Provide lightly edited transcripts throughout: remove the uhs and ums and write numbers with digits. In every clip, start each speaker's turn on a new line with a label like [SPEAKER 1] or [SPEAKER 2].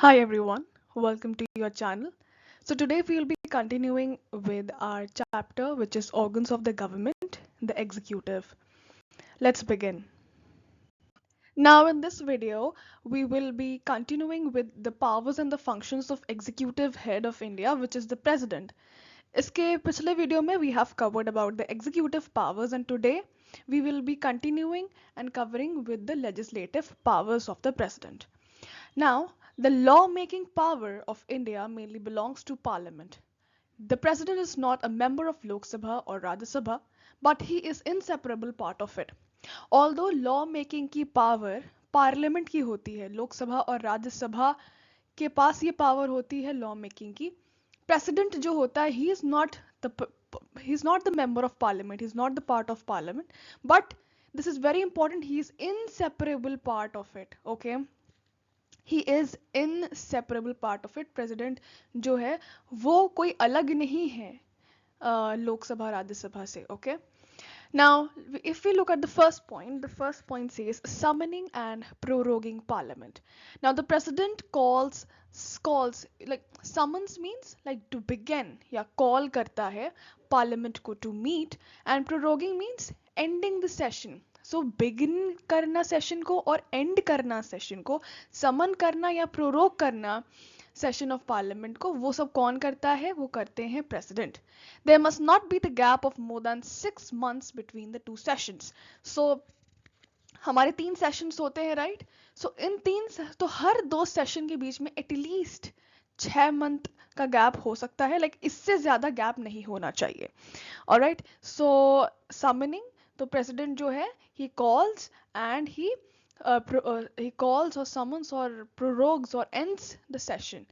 [SPEAKER 1] Hi everyone, welcome to your channel. So today we will be continuing with our chapter which is organs of the government, the executive. Let's begin. Now in this video we will be continuing with the powers and the functions of executive head of India which is the president. इसके पिछले video में we have covered about the executive powers and today we will be continuing and covering with the legislative powers of the president. Now, the law-making power of India mainly belongs to Parliament. The President is not a member of Lok Sabha or Rajya Sabha, but he is inseparable part of it. Although law-making की power Parliament की होती है, लोक सभा और राज्य सभा के पास ये power होती है law-making की. President जो होता है, he is not the member of Parliament, he is not the part of Parliament, but this is very important. He is inseparable part of it. Okay. He is inseparable part of it. President जो है वो कोई अलग नहीं है लोकसभा राज्यसभा से. Okay. Now, if we look at the first point says summoning and proroguing parliament. Now, the president calls like summons means like to begin या call करता है parliament को to meet and proroguing means ending the session. So begin करना session को और and करना session को, समन करना या प्रोरोग करना सेशन ऑफ पार्लियामेंट को, वो सब कौन करता है? वो करते हैं president. There must not be the gap of more than 6 months between the two sessions. So हमारे 3 सेशंस होते हैं, राइट? सो इन 3 तो हर 2 सेशन के बीच में एटलीस्ट 6 month का गैप हो सकता है. लाइक इससे ज्यादा गैप नहीं होना चाहिए. ऑलराइट. सो समनिंग, तो प्रेसिडेंट जो है he calls and he calls or summons or prorogues or ends the session,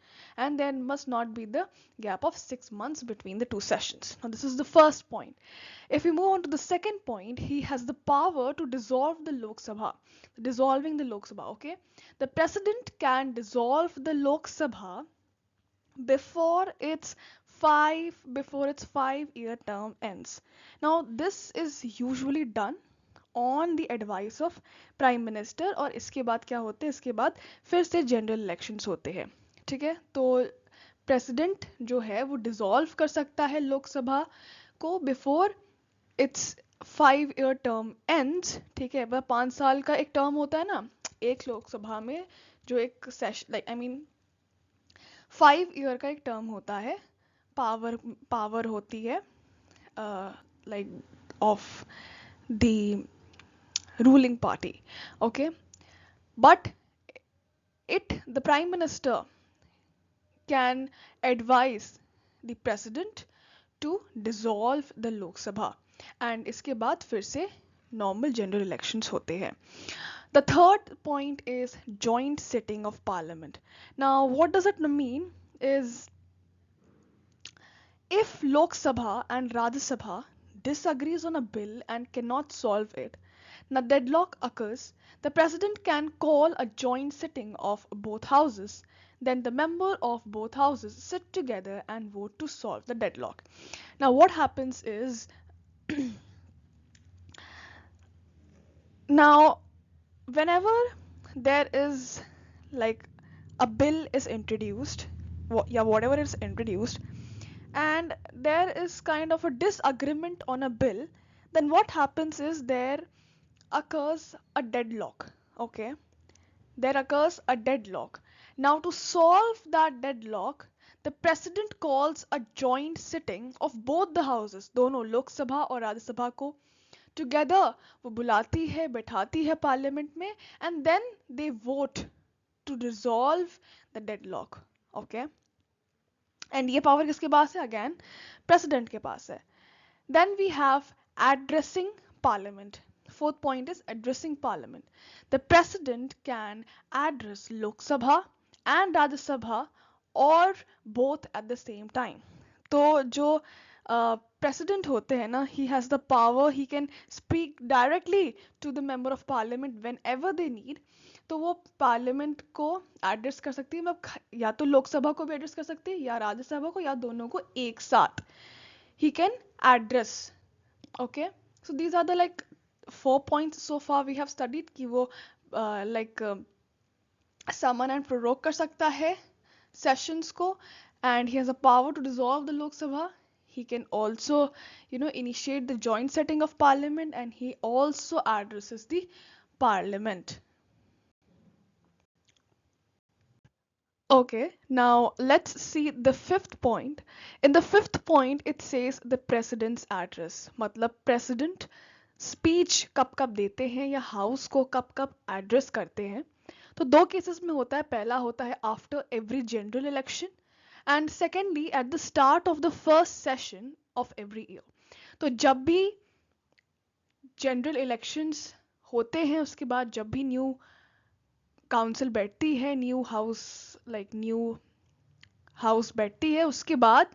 [SPEAKER 1] and there must not be the gap of 6 months between the two sessions. Now this is the first point. If we move on to the second point, he has the power to dissolve the Lok Sabha. Dissolving the Lok Sabha. Okay, the president can dissolve the Lok Sabha before its 5-year term ends. Now this is usually done on the advice of prime minister. और इसके बाद क्या होते हैं? इसके बाद फिर से जनरल इलेक्शंस होते हैं. ठीक है. तो प्रेसिडेंट जो है वो डिसॉल्व कर सकता है लोकसभा को before it's 5-year term ends. ठीक है. 5 साल का एक टर्म होता है ना एक लोकसभा में, जो एक session like I mean 5 year का एक टर्म होता है. पावर होती है like of the ruling party. Okay. But the prime minister can advise the president to dissolve the Lok Sabha, and इसके बाद फिर से normal general elections होते हैं. The third point is joint sitting of parliament. Now what does it mean is if Lok Sabha and Rajya Sabha disagrees on a bill and cannot solve it, the deadlock occurs, the president can call a joint sitting of both houses. Then the member of both houses sit together and vote to solve the deadlock. Now what happens is now whenever there is like a bill is introduced, whatever is introduced, and there is kind of a disagreement on a bill, then what happens is there occurs a deadlock. Okay, there occurs a deadlock. Now to solve that deadlock, the president calls a joint sitting of both the houses, दोनों लोक सभा और राज्य सभा को together. वो बुलाती है, बैठाती है पार्लियामेंट में, and then they vote to resolve the deadlock. Okay. And ये पावर किसके पास है? अगेन प्रेसिडेंट के पास है. Then we have addressing parliament. Fourth point is addressing parliament. The president can address Lok Sabha and Rajya Sabha और both at the same time. तो जो प्रेसिडेंट होते हैं ना, he has the power, he can speak directly to the member of parliament whenever they need. तो वो parliament को address कर सकती है, मतलब या तो लोकसभा को भी एड्रेस कर सकती है या राज्यसभा को या दोनों को एक साथ ही can address. Okay. So these are the like 4 points so far we have studied कि वो like समन एंड प्रोरोक कर सकता है सेशंस को, and he has a power to dissolve the Lok Sabha. He can also, initiate the joint setting of parliament, and he also addresses the parliament. Okay, now let's see the fifth point. In the fifth point, it says the president's address. मतलब president speech कब कब देते हैं या house को कब कब address करते हैं. तो दो केसेस में होता है. पहला होता है after every general election, and secondly at the start of the first session of every year. तो जब भी जनरल इलेक्शंस होते हैं, उसके बाद जब भी न्यू काउंसिल बैठती है, न्यू हाउस बैठती है, उसके बाद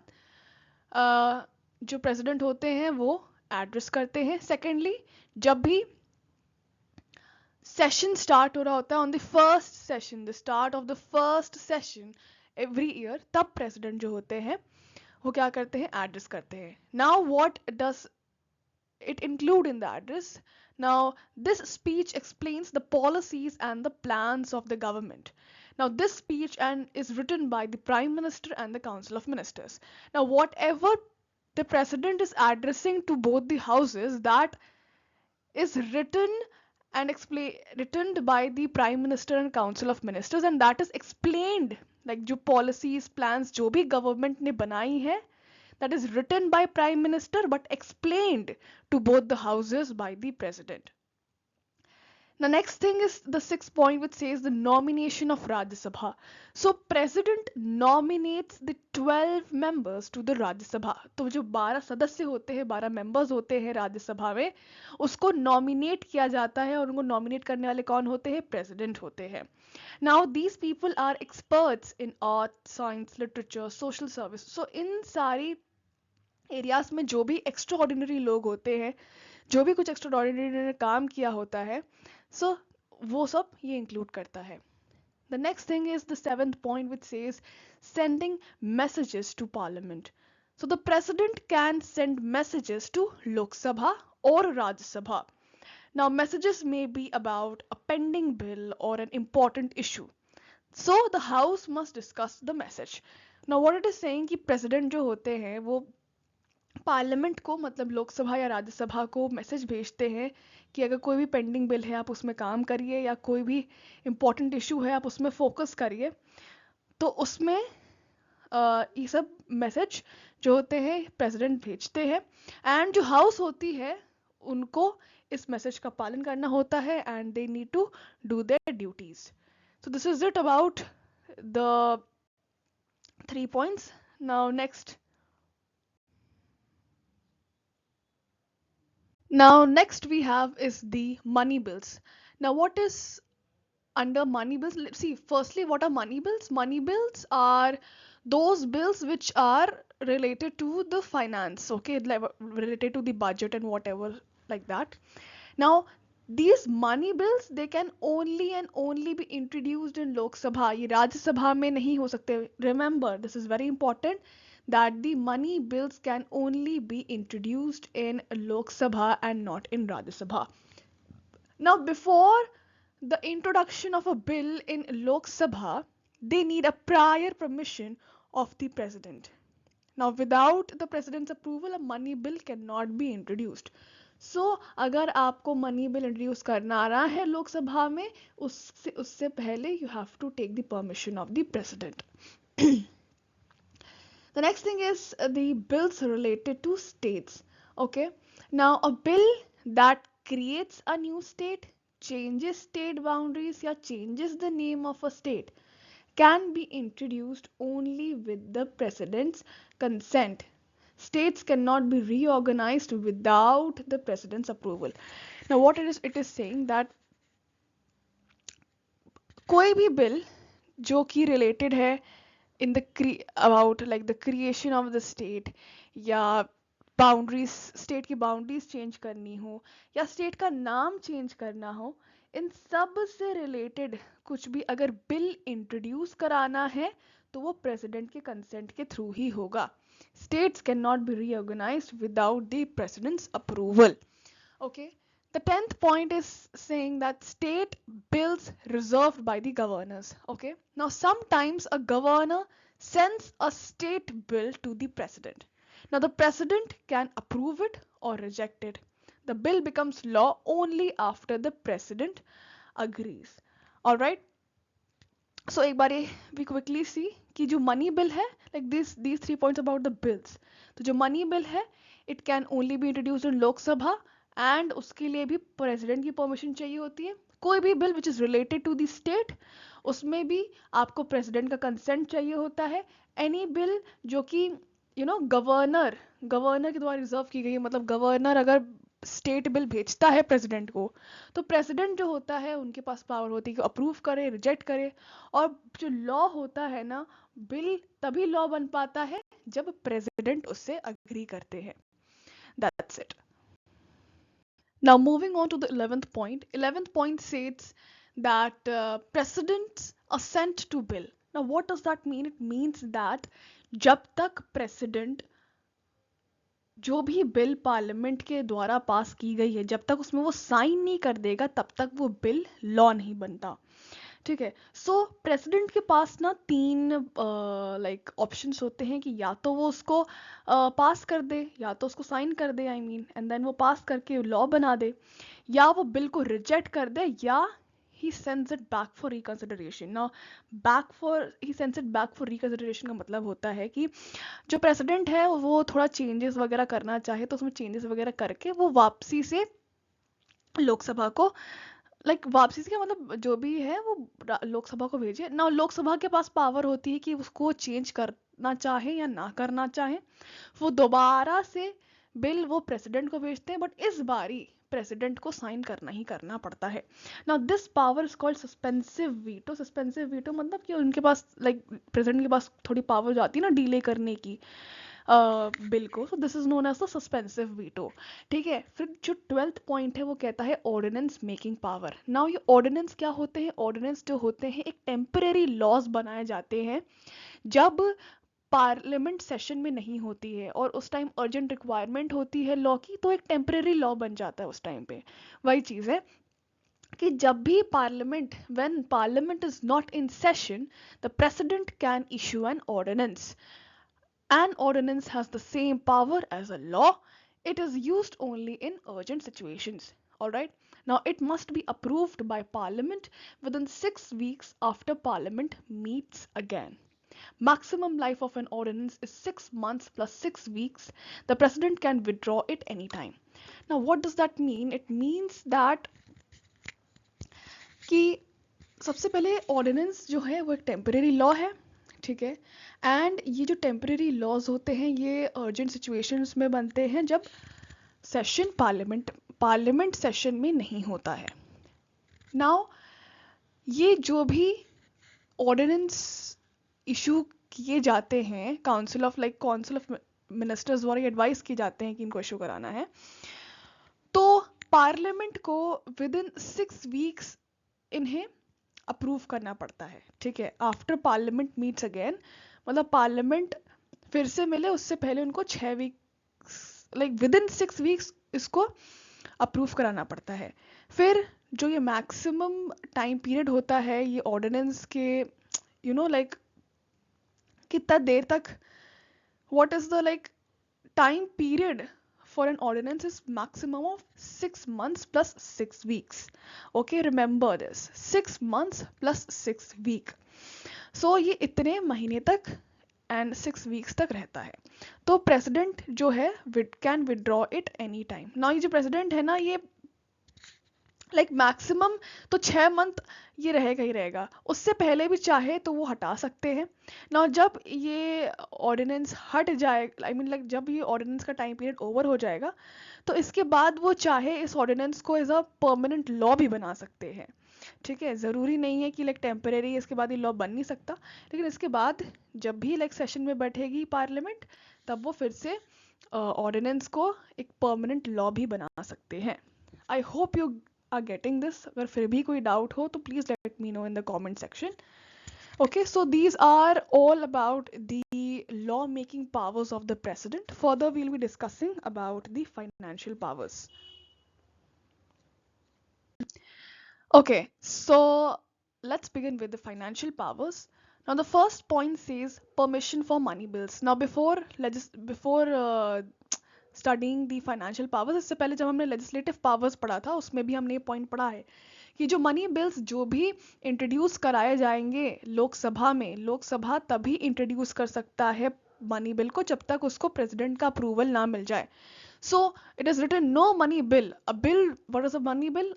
[SPEAKER 1] जो प्रेसिडेंट होते हैं वो एड्रेस करते हैं. सेकेंडली जब भी सेशन स्टार्ट हो रहा होता है, on the first session, the start of the first session every year, तब प्रेसिडेंट जो होते हैं वो क्या करते हैं, एड्रेस करते हैं. Now what does it include in the address? Now this speech explains the policies and the plans of the government. Now this speech is written by the prime minister and the council of ministers. Now whatever the president is addressing to both the houses, that is written by the prime minister and council of ministers, and that is explained, like जो policies plans जो भी government ने बनाई है, that is written by prime minister but explained to both the houses by the president. The next thing is the sixth point, which says the nomination of Rajya Sabha. So president nominates the 12 members to the Rajya Sabha. तो जो 12 सदस्य होते हैं, 12 members होते हैं राज्य सभा में, उसको nominate किया जाता है, और उनको nominate करने वाले कौन होते हैं, president होते हैं. Now these people are experts in art, science, literature, social service. So इन सारी एरियाज में जो भी एक्स्ट्राऑर्डिनरी लोग होते हैं, जो भी कुछ एक्स्ट्राऑर्डिनरी काम किया होता है, सो वो सब ये इंक्लूड करता है. The next thing is the seventh point, which says sending messages to parliament. So the president can send messages to Lok Sabha और Rajya Sabha. Now messages may be about a pending bill or an important issue. So the house must discuss the message. Now what it is saying कि president जो होते हैं वो parliament को, मतलब लोकसभा या राज्यसभा को मैसेज भेजते हैं कि अगर कोई भी पेंडिंग बिल है आप उसमें काम करिए, या कोई भी इम्पोर्टेंट इशू है आप उसमें फोकस करिए. तो उसमें ये सब मैसेज जो होते हैं प्रेसिडेंट भेजते हैं, एंड जो हाउस होती है उनको इस मैसेज का पालन करना होता है, and they need to do their duties. So this is it about the 3 points. Now next we have is the money bills. Now what is under money bills? Let's see, firstly, what are money bills? Money bills are those bills which are related to the finance, okay, related to the budget and whatever, like that. Now these money bills, they can only and only be introduced in Lok Sabha. ये राज्य सभा में नहीं हो सकते. Remember, this is very important, that the money bills can only be introduced in Lok Sabha and not in Rajya Sabha. Now before the introduction of a bill in Lok Sabha, they need a prior permission of the president. Now without the president's approval, a money bill cannot be introduced. So अगर आपको money bill introduce करना रहा है लोकसभा में, उससे पहले you have to take the permission of the president. The next thing is the bills related to states. Okay, now a bill that creates a new state, changes state boundaries, या changes the name of a state can be introduced only with the president's consent. States cannot be reorganized without the president's approval. Now what it is saying that कोई भी bill जो कि related है in the about like the creation of the state, या boundaries, state की boundaries change करनी हो, या state का नाम change करना हो, इन सब से related कुछ भी अगर बिल इंट्रोड्यूस कराना है तो वो प्रेसिडेंट के कंसेंट के थ्रू ही होगा. States cannot be reorganized without the president's approval. Okay, The 10th point is saying that state bills reserved by the governors. Okay. Now, sometimes a governor sends a state bill to the president. Now, the president can approve it or reject it. The bill becomes law only after the president agrees. All right. So एक बार we quickly see कि जो money bill है, like these 3 points about the bills. तो जो money bill है, it can only be introduced in लोक सभा and उसके लिए भी president की permission चाहिए होती है. कोई भी bill which is related to the state, उसमें भी आपको president का consent चाहिए होता है. Any bill जो कि गवर्नर के द्वारा रिजर्व की गई है, मतलब गवर्नर अगर स्टेट बिल भेजता है प्रेसिडेंट को, तो प्रेसिडेंट जो होता है उनके पास पावर होती है कि अप्रूव करे, रिजेक्ट करे. और जो लॉ होता है ना, बिल तभी लॉ बन पाता है जब प्रेसिडेंट उससे अग्री करते हैं. That's it. Now moving on to the 11th point. 11th point states that president's assent to bill. Now what does that mean? It means that जब तक प्रेसिडेंट जो भी बिल पार्लियामेंट के द्वारा पास की गई है, जब तक उसमें वो साइन नहीं कर देगा, तब तक वो बिल लॉ नहीं बनता. ठीक है. सो प्रेसिडेंट के पास ना 3 लाइक ऑप्शंस होते हैं कि या तो वो उसको पास कर दे, या तो उसको साइन कर दे, आई मीन, एंड देन वो पास करके लॉ बना दे, या वो बिल को रिजेक्ट कर दे, या he sends it back for reconsideration. Now he sends it back for reconsideration का मतलब होता है कि जो प्रेसिडेंट है वो थोड़ा चेंजेस वगैरह करना चाहे तो उसमें चेंजेस वगैरह करके वो वापसी से लोकसभा को वापसी से मतलब जो भी है वो लोकसभा को भेजे ना. लोकसभा के पास पावर होती है कि उसको चेंज करना चाहे या ना करना चाहे. वो दोबारा से बिल वो प्रेसिडेंट को भेजते हैं, बट इस बारी प्रेसिडेंट को साइन करना ही करना पड़ता है. Now this power is called suspensive veto. Suspensive veto मतलब कि उनके पास प्रेसिडेंट के पास थोड़ी पावर जाती है ना डिले करने की बिल को. So this is known as the suspensive veto. ठीक है. फिर जो 12th पॉइंट है वो कहता है ऑर्डिनेंस मेकिंग पावर. नाउ ये ऑर्डिनेंस क्या होते हैं? ऑर्डिनेंस जो होते हैं एक टेम्परेरी लॉज बनाए जाते हैं जब पार्लियामेंट सेशन में नहीं होती है और उस टाइम अर्जेंट रिक्वायरमेंट होती है लॉ की, तो एक टेम्परेरी लॉ बन जाता है उस टाइम पे. वही चीज है कि जब भी when parliament is not in session, the president can issue an ordinance. An ordinance has the same power as a law. It is used only in urgent situations. Alright? Now it must be approved by Parliament within 6 weeks after Parliament meets again. Maximum life of an ordinance is 6 months plus 6 weeks. The President can withdraw it anytime. Now what does that mean? It means that कि सबसे पहले ordinance जो है वो एक temporary law है. ठीक है. एंड ये जो टेम्परेरी लॉज होते हैं ये अर्जेंट सिचुएशंस में बनते हैं जब सेशन पार्लियामेंट सेशन में नहीं होता है. नाउ ये जो भी ऑर्डिनेंस इशू किए जाते हैं काउंसिल ऑफ मिनिस्टर्स द्वारा एडवाइस किए जाते हैं कि इनको इशू कराना है, तो पार्लियामेंट को विद इन 6 वीक्स इन्हें अप्रूव करना पड़ता है. ठीक है. आफ्टर पार्लियामेंट मीट्स अगेन, मतलब पार्लियामेंट फिर से मिले उससे पहले उनको 6 वीक्स विद इन 6 वीक्स इसको अप्रूव कराना पड़ता है. फिर जो ये मैक्सिमम टाइम पीरियड होता है ये ऑर्डिनेंस के कितना देर तक, what is the time period for an ordinance is maximum of 6 months plus 6 weeks. Okay, remember this. 6 months plus 6 week. So ये इतने महीने तक and 6 weeks तक रहता है. तो प्रेसिडेंट जो है can withdraw it any time. Now ये जो प्रेसिडेंट है ना ये मैक्सिमम तो 6 मंथ ये रहेगा ही रहेगा. उससे पहले भी चाहे तो वो हटा सकते हैं ना. जब ये ऑर्डिनेंस हट जाए जब ये ऑर्डिनेंस का टाइम पीरियड ओवर हो जाएगा तो इसके बाद वो चाहे इस ऑर्डिनेंस को एज अ परमानेंट लॉ भी बना सकते हैं. ठीक है. ज़रूरी नहीं है कि टेम्परेरी इसके बाद ये लॉ बन नहीं सकता, लेकिन इसके बाद जब भी सेशन में बैठेगी पार्लियामेंट तब वो फिर से ऑर्डिनेंस को एक परमानेंट लॉ भी बना सकते हैं. I hope you are getting this. अगर फिर भी कोई doubt हो तो please let me know in the comment section. Okay, so these are all about the law making powers of the president. Further we'll be discussing about the financial powers. Okay, so let's begin with the financial powers. Now, the first point says permission for money bills. Now, before studying the financial powers, इससे पहले जब हमने legislative powers पढ़ा था उसमें भी हमने ये point पढ़ा है कि जो मनी बिल्स जो भी इंट्रोड्यूस कराए जाएंगे लोकसभा में, लोकसभा तभी इंट्रोड्यूस कर सकता है मनी बिल को जब तक उसको प्रेसिडेंट का अप्रूवल ना मिल जाए. So it is written no money bill. A bill, what is a money bill?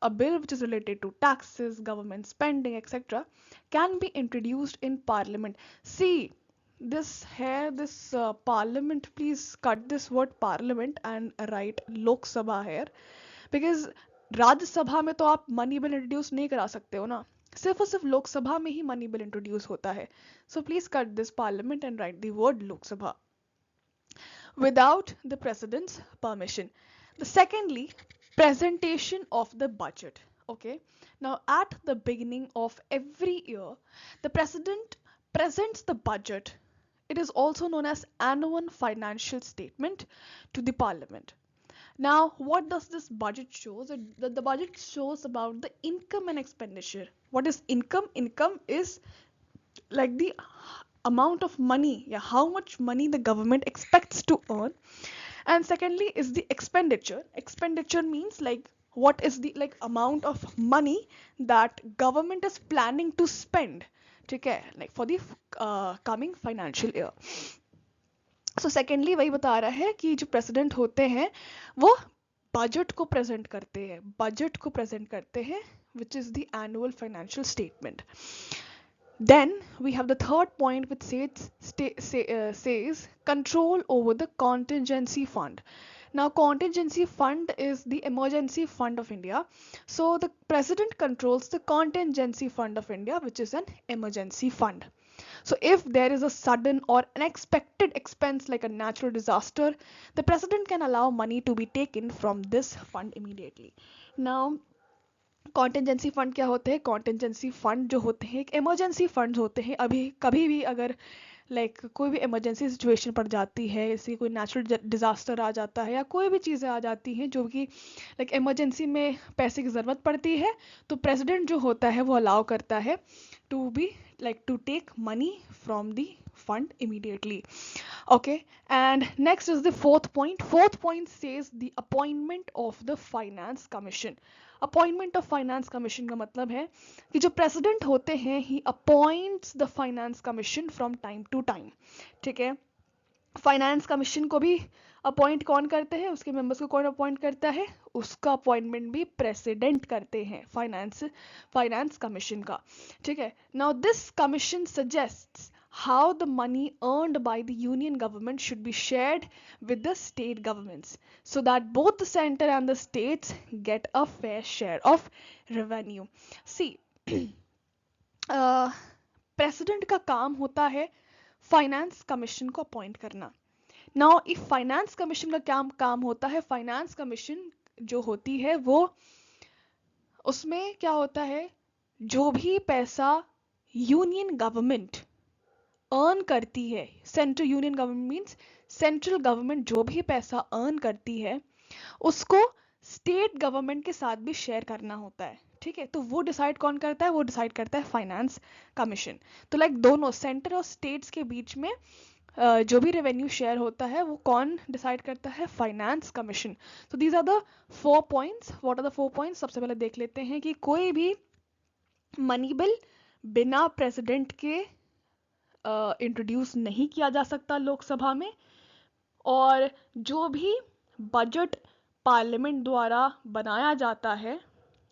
[SPEAKER 1] A bill which is related to taxes, government spending, etc., can be introduced in parliament. See, this here, this parliament, please cut this word parliament and write Lok Sabha here. Because Rajya Sabha में तो आप money bill introduce नहीं करा सकते हो ना, सिर्फ और सिर्फ लोकसभा में ही मनी बिल इंट्रोड्यूस होता है. So please cut this parliament and right the word Lok Sabha without the president's permission. The secondly, presentation of the budget. Okay, now at the beginning of every year, the president presents the budget. It is also known as annual financial statement to the parliament. Now, what does this budget shows? The budget shows about the income and expenditure. What is income? Income is like the amount of money, yeah, how much money the government expects to earn. And secondly is the expenditure. Expenditure means like what is the like amount of money that government is planning to spend, ठीक है, like for the coming financial year. So secondly वही बता रहा है कि जो president होते हैं वो बजट को प्रेजेंट करते हैं, बजट को प्रेजेंट करते हैं, which is the annual financial statement. Then we have the third point which says control over the contingency fund. Now, contingency fund is the emergency fund of India. So the president controls the contingency fund of India, which is an emergency fund. So if there is a sudden or unexpected expense like a natural disaster, the president can allow money to be taken from this fund immediately. Now, contingency fund क्या होते हैं? कॉन्टेंजेंसी fund जो होते हैं एक emergency fund होते हैं. अभी कभी भी अगर कोई भी इमरजेंसी सिचुएशन पड़ जाती है, जैसे कोई नेचुरल डिजास्टर आ जाता है या कोई भी चीज़ें आ जाती हैं जो कि इमरजेंसी में पैसे की ज़रूरत पड़ती है, तो प्रेसिडेंट जो होता है वो अलाउ करता है to be to take money from the fund immediately. Okay, and next is the fourth point. Fourth point says the appointment of the finance commission. Appointment of finance commission का मतलब है कि जो प्रेसिडेंट होते हैं he appoints the finance commission from time to time. ठीक है, finance commission को भी अपॉइंट कौन करते हैं, उसके मेंबर्स को कौन अपॉइंट करता है, उसका अपॉइंटमेंट भी प्रेसिडेंट करते हैं फाइनेंस कमीशन का. ठीक है, now this commission suggests how the money earned by the union government should be shared with the state governments so that both the center and the states get a fair share of revenue. See, president का काम होता है finance commission को appoint करना. Now if finance commission का क्या काम होता है, फाइनेंस कमीशन जो होती है वो उसमें क्या होता है, जो भी पैसा यूनियन गवर्नमेंट अर्न करती है, central union government means central government जो भी पैसा अर्न करती है उसको स्टेट गवर्नमेंट के साथ भी शेयर करना होता है. ठीक है, तो वो डिसाइड कौन करता है, वो डिसाइड करता है फाइनेंस कमीशन. तो दोनों सेंटर और स्टेट्स के बीच में जो भी रेवेन्यू शेयर होता है वो कौन डिसाइड करता है, फाइनेंस कमीशन. तो these are the 4 points. What are the 4 points? सबसे पहले देख लेते हैं कि कोई भी मनी बिल बिना प्रेसिडेंट के इंट्रोड्यूस नहीं किया जा सकता लोकसभा में, और जो भी बजट पार्लियामेंट द्वारा बनाया जाता है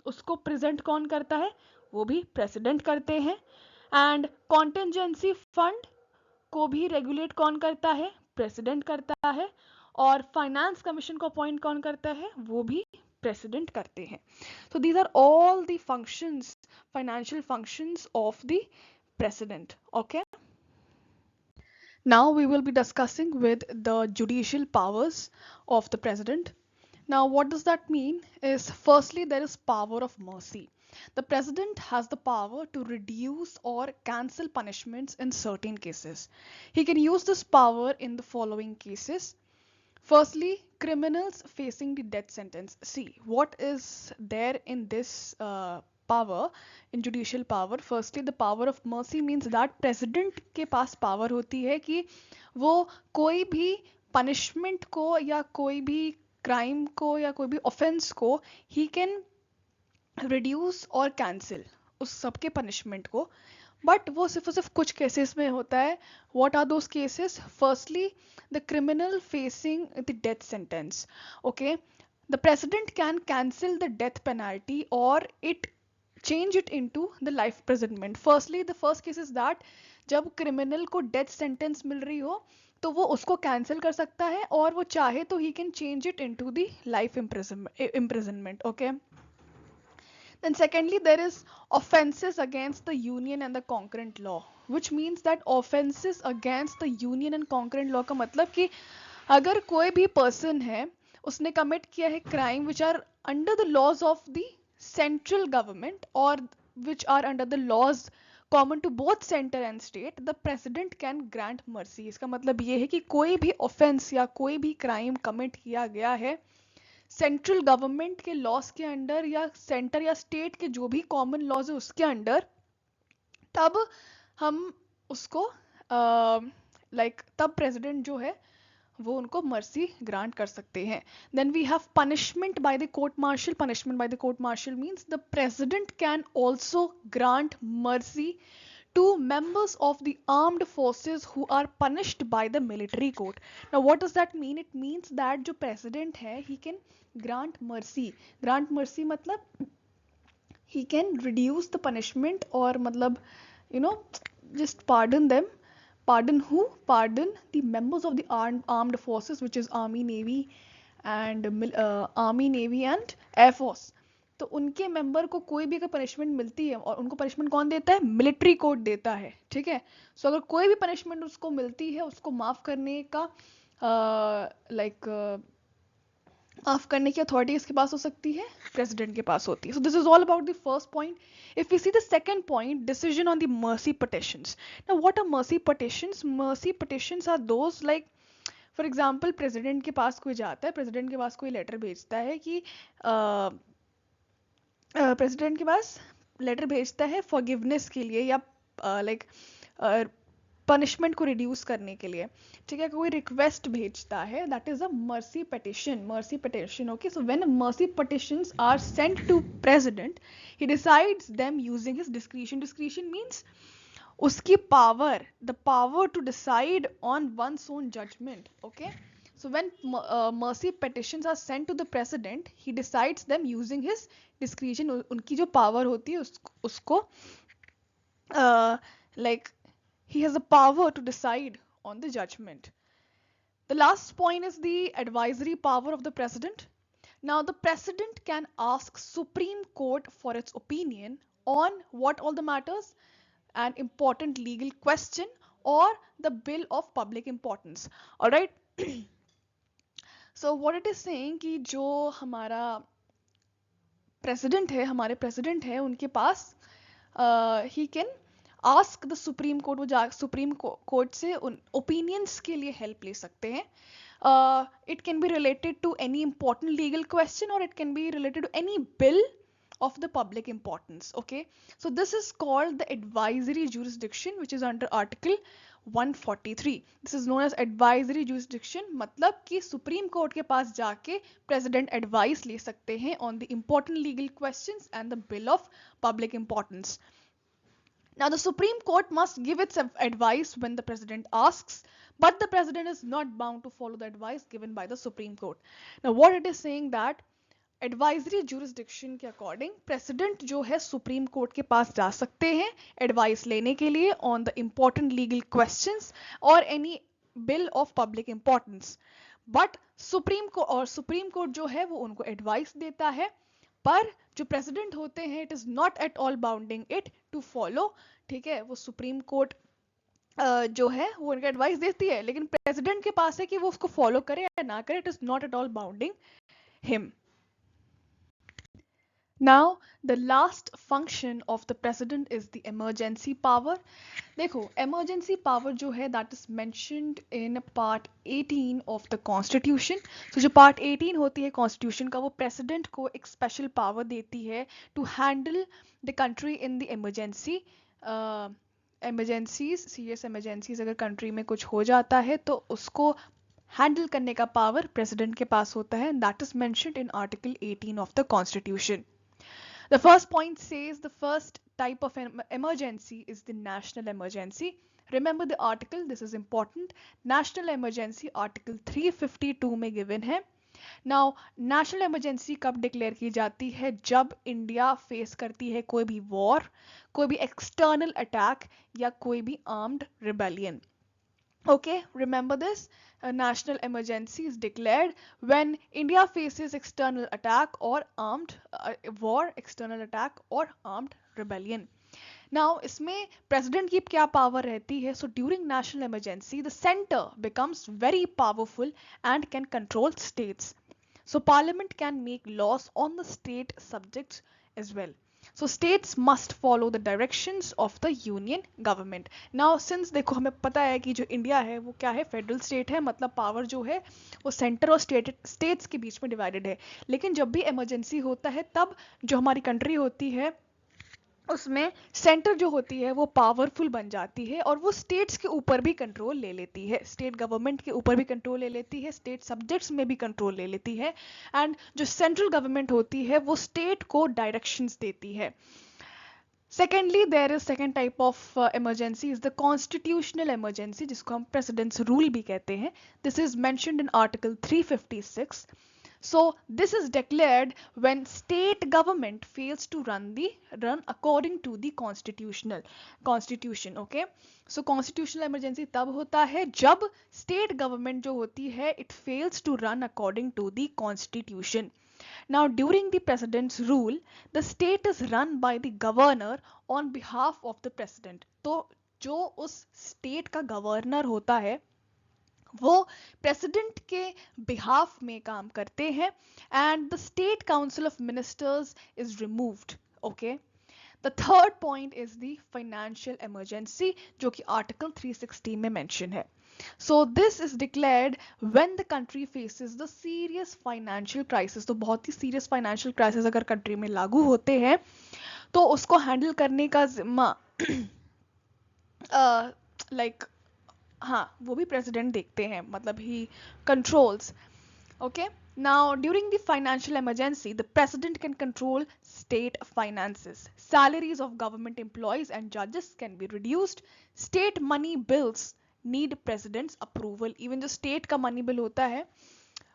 [SPEAKER 1] उसको प्रेजेंट कौन करता है, वो भी प्रेसिडेंट करते हैं. एंड कॉन्टेंजेंसी फंड को भी रेगुलेट कौन करता है, प्रेसिडेंट करता है. और फाइनेंस कमीशन को अपॉइंट कौन करता है, वो भी प्रेसिडेंट करते हैं. So these are all the functions, financial functions of the president. Okay, now we will be discussing with the judicial powers of the president. Now what does that mean is, firstly there is power of mercy. The president has the power to reduce or cancel punishments in certain cases. He can use this power in the following cases. Firstly, criminals facing the death sentence. See, what is there in this power, in judicial power? Firstly, the power of mercy means that president के पास power होती है कि वो कोई भी punishment को या कोई भी crime को या कोई भी offense को he can reduce और cancel उस सब के punishment को. बट वो सिर्फ और सिर्फ कुछ केसेस में होता है. What are those cases? Firstly the criminal facing the death sentence. Okay, the president can cancel the death penalty और it change it into the life prisonment. Firstly the first case is that जब criminal को death sentence मिल रही हो तो वो उसको cancel कर सकता है और वो चाहे तो he can change it into the life imprisonment. Okay. Then secondly, there is offenses against the union and the concurrent law, which means that offenses against the union and concurrent law का मतलब कि अगर कोई भी person है उसने commit किया है crime which are under the laws of the central government or which are under the laws common to both center and state, the president can grant mercy. इसका मतलब ये है कि कोई भी offense या कोई भी crime commit किया गया है सेंट्रल गवर्नमेंट के लॉस के अंडर या सेंटर या स्टेट के जो भी कॉमन लॉज है उसके अंडर, तब हम उसको तब प्रेसिडेंट जो है वो उनको मर्सी ग्रांट कर सकते हैं. Then we have punishment by the court martial. Punishment by the court martial means the president can also grant mercy to members of the armed forces who are punished by the military court. Now what does that mean? It means that जो president है he can grant mercy. Grant mercy मतलब he can reduce the punishment और मतलब just pardon them. Pardon who? Pardon the members of the armed forces, which is army, navy and air force. तो उनके member को कोई भी अगर punishment मिलती है, और उनको पनिशमेंट कौन देता है? मिलिट्री कोर्ट देता है. ठीक है. सो अगर कोई भी पनिशमेंट उसको मिलती है, उसको माफ करने का माफ करने की अथॉरिटी किसके पास हो सकती है? प्रेसिडेंट के पास होती है. So this is all about the first point. If we see the second point, decision on the mercy petitions. Now what are mercy petitions? Mercy petitions are those for example president के पास कोई जाता है, president के पास कोई letter भेजता है कि प्रेसिडेंट के पास लेटर भेजता है फॉरगिवनेस के लिए या पनिशमेंट को रिड्यूस करने के लिए. ठीक है. कोई रिक्वेस्ट भेजता है, that is a mercy petition. Mercy petition. Okay. So when mercy petitions are sent to president, he decides them using his discretion. Discretion means उसकी power, the power to decide on one's own judgement. Okay. So when mercy petitions are sent to the president, he decides them using his discretion. उनकी जो power होती है उसको he has the power to decide on the judgment. The last point is the advisory power of the president. Now the president can ask Supreme Court for its opinion on what all the matters, an important legal question or the bill of public importance. All right. So what it is saying कि जो हमारा president है, हमारे president है, उनके पास he can ask the supreme court. वो supreme court से उन ओपिनियंस के लिए हेल्प ले सकते हैं. It can be related to any important legal question और it can be related to any bill of the public importance. Okay, so this is called the advisory jurisdiction, which is under article 143. This is known as advisory jurisdiction. मतलब कि supreme court के पास जाके president advice ले सकते हैं on the important legal questions and the bill of public importance. Now the Supreme Court must give its advice when the president asks, but the president is not bound to follow the advice given by the Supreme Court. Now what it is saying that advisory jurisdiction के according president जो है supreme court के पास जा सकते हैं advice लेने के लिए on the important legal questions और any bill of public importance. But supreme court जो है वो उनको एडवाइस देता है, पर जो प्रेसिडेंट होते हैं it is not at all bounding it to follow. ठीक है. वो सुप्रीम कोर्ट जो है वो उनको एडवाइस देती है, लेकिन प्रेसिडेंट के पास है कि वो उसको फॉलो करे या ना करे. It is not at all bounding him. Now, the last function of the president is the emergency power. देखो emergency power जो है that is mentioned in part 18 of the constitution. So जो part 18 होती है constitution का वो president को एक special power देती है to handle the country in the emergency. emergencies, serious emergencies अगर country में कुछ हो जाता है तो उसको हैंडल करने का पावर प्रेसिडेंट के पास होता है, that is mentioned in article 18 of the constitution. The first point says the first type of emergency is the national emergency. Remember the article, this is important. National emergency article 352 में given है. Now national emergency कब declare की जाती है? जब India face करती है कोई भी वॉर, कोई भी एक्सटर्नल अटैक या कोई भी armed rebellion. Okay, remember this. A national emergency is declared when India faces external attack or armed war, external attack or armed rebellion. Now, इसमें president की क्या power रहती है? So during national emergency, the center becomes very powerful and can control states. So parliament can make laws on the state subjects as well. So states must follow the directions of the union government. Now since देखो हमें पता है कि जो India है वो क्या है, फेडरल स्टेट है, मतलब पावर जो है वो सेंटर और स्टेट्स के बीच में डिवाइडेड है. लेकिन जब भी इमरजेंसी होता है तब जो हमारी कंट्री होती है उसमें सेंटर जो होती है वो पावरफुल बन जाती है और वो स्टेट्स के ऊपर भी कंट्रोल ले लेती है, स्टेट गवर्नमेंट के ऊपर भी कंट्रोल ले लेती है, स्टेट सब्जेक्ट्स में भी कंट्रोल ले लेती है. एंड जो सेंट्रल गवर्नमेंट होती है वो स्टेट को डायरेक्शंस देती है. Secondly, there is second type of emergency is the constitutional emergency जिसको हम president's rule भी कहते हैं. This is mentioned in article 356. So this is declared when state government fails to run according to the constitution. Okay, so constitutional emergency तब होता है जब state government जो होती है it fails to run according to the constitution. Now, during the president's rule, the state is run by the governor on behalf of the president. तो जो उस state का governor होता है वो president के behalf में काम करते हैं and the state council of ministers is removed. Okay. The third point is the financial emergency जो कि article 360 में mention है. So this is declared when the country faces the serious financial crisis. तो बहुत ही serious financial crisis अगर country में लागू होते हैं तो उसको handle करने का जिम्मा like हाँ वो भी president देखते हैं, मतलब he controls. Okay. Now, during the financial emergency, the president can control state finances. Salaries of government employees and judges can be reduced. State money bills need president's approval. Even जो state का money bill होता है,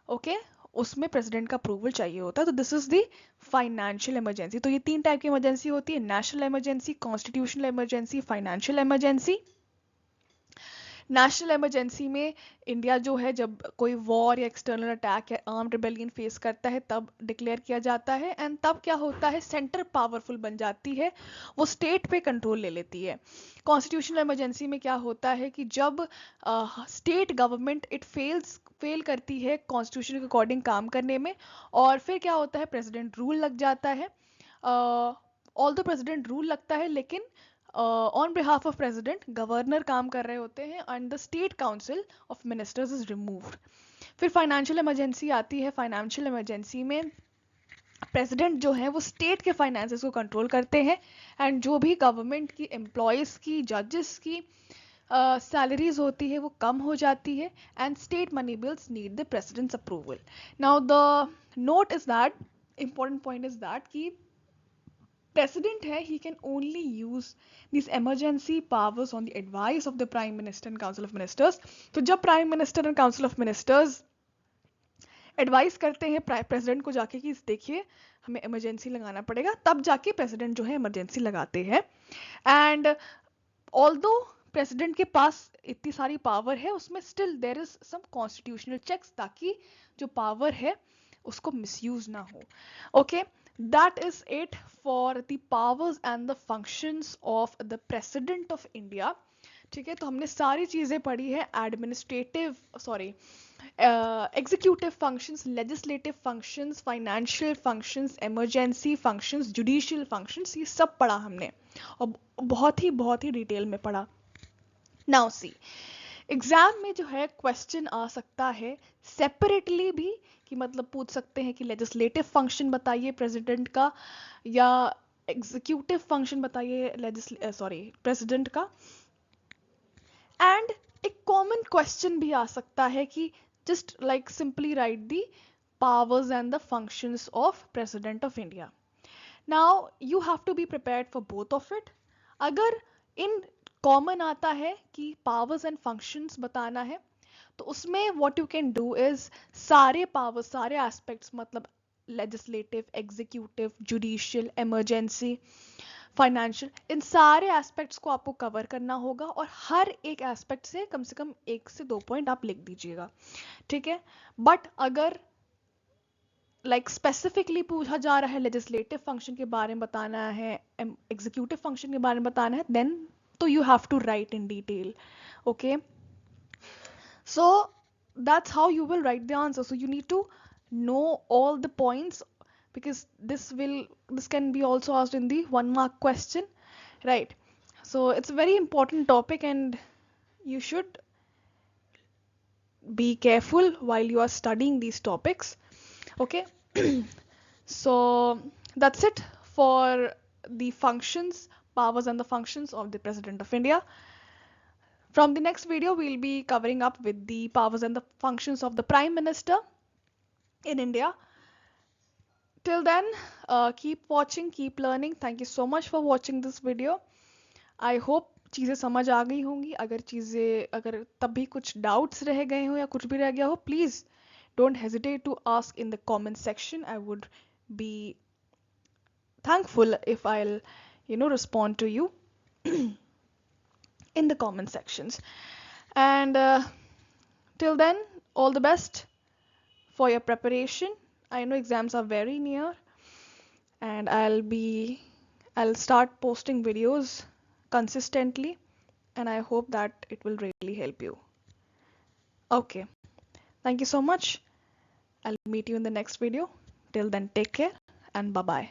[SPEAKER 1] okay, उसमें president का approval चाहिए होता है. तो this is the financial emergency. तो ये तीन type की emergency होती है: national emergency, constitutional emergency, financial emergency. National emergency में इंडिया जो है जब कोई वॉर या एक्सटर्नल अटैक या आर्म्ड रिबेलियन फेस करता है तब डिक्लेयर किया जाता है. एंड तब क्या होता है, सेंटर पावरफुल बन जाती है, वो स्टेट पे कंट्रोल ले लेती है. कॉन्स्टिट्यूशनल इमरजेंसी में क्या होता है कि जब स्टेट गवर्नमेंट फेल करती है कॉन्स्टिट्यूशन के अकॉर्डिंग काम करने में और फिर क्या होता है, प्रेसिडेंट रूल लग जाता है. ऑल द प्रेसिडेंट रूल लगता है लेकिन on behalf of president governor काम कर रहे होते हैं and the state council of ministers is removed. फिर फाइनेंशियल इमरजेंसी आती है. फाइनेंशियल इमरजेंसी में प्रेसिडेंट जो है वो स्टेट के फाइनेंसेस को कंट्रोल करते हैं एंड जो भी गवर्नमेंट की एम्प्लॉयज़ की, जजेस की सैलरीज होती है वो कम हो जाती है and state money bills need the president's approval. Now the note is that, important point is that कि president है he can only use these emergency powers on the advice of the prime minister and council of ministers. तो जब prime minister and council of ministers advice करते हैं president को जाके कि देखिए हमें इमरजेंसी लगाना पड़ेगा, तब जाके प्रेसिडेंट जो है इमरजेंसी लगाते हैं. एंड ऑल्दो प्रेसिडेंट के पास इतनी सारी पावर है उसमें still there is some constitutional checks ताकि जो पावर है उसको मिसयूज ना हो. Okay, that is it for the powers and the functions of the president of India. ठीक है, तो हमने सारी चीज़ें पढ़ी है, administrative sorry executive functions, legislative functions, financial functions, emergency functions, judicial functions, ये सब पढ़ा हमने और बहुत ही डिटेल में पढ़ा. नाउ सी, एग्जाम में जो है क्वेश्चन आ सकता है सेपरेटली भी, कि मतलब पूछ सकते हैं कि लेजिस्लेटिव फंक्शन बताइए प्रेसिडेंट का, या एग्जीक्यूटिव फंक्शन बताइए प्रेसिडेंट का. एंड एक कॉमन क्वेश्चन भी आ सकता है कि just like simply write the powers and the functions of president of India. Now you have to be prepared for both of it. अगर इन कॉमन आता है कि powers and functions बताना है, तो उसमें what you can do is सारे powers, सारे aspects, मतलब legislative, executive, judicial, emergency, financial, इन सारे एस्पेक्ट्स को आपको कवर करना होगा और हर एक एस्पेक्ट से कम 1 से 2 पॉइंट आप लिख दीजिएगा. ठीक है, बट अगर स्पेसिफिकली पूछा जा रहा है लेजिस्लेटिव फंक्शन के बारे में बताना है, एग्जीक्यूटिव फंक्शन के बारे में बताना है, देन तो you have to write in detail. Okay, so that's how you will write the answer. So you need to know all the points, because this can be also asked in the 1 mark question, right? So it's a very important topic and you should be careful while you are studying these topics. Okay. So that's it for the functions, powers and the functions of the President of India. From the next video, we'll be covering up with the powers and the functions of the Prime Minister in India. Till then, keep watching, keep learning. Thank you so much for watching this video. I hope चीज़ें समझ आ गई होंगी. अगर तब भी कुछ doubts रह गए हो या कुछ भी रह गया हो, please don't hesitate to ask in the comment section. I would be thankful if I'll respond to you in the comment sections. And till then, all the best for your preparation. I know exams are very near, and I'll start posting videos consistently, and I hope that it will really help you. Okay, thank you so much. I'll meet you in the next video. Till then, take care and bye bye.